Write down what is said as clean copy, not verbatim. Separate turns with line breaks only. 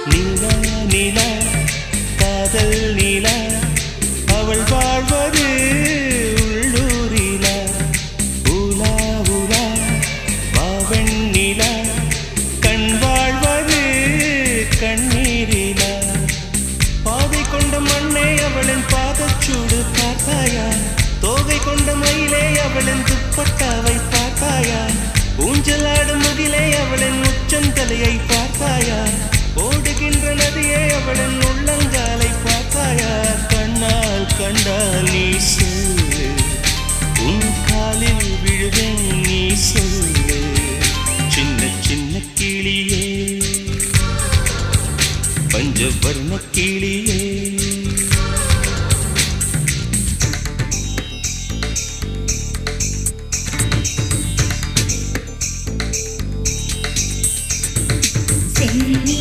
நீலா நீலா காதல் நீலா அவள் வாழ்வது உள்ளூரிலா ஊலா ஊலா வாவன் நீலா கண் வாழ்வது கண்ணீரிலா பாதை கொண்ட மண்ணே அவளின் பாதச்சூடு பார்த்தாயா தோகை கொண்ட மயிலே அவளின் துப்பட்டாவை பார்த்தாயா ஊஞ்சலாடும் முகிலே அவளின் உச்சந்தலையை பார்த்தாயா ஓடுகின்ற நதியே அவளின் உள்ளங்காலை பார்த்தாயா கண்ணால் கண்டால் நீ சொல்லு உன் காலில் விழுவேன் நீ சொல்லு சின்ன சின்ன கிளியே பஞ்சவர்ண கிளியே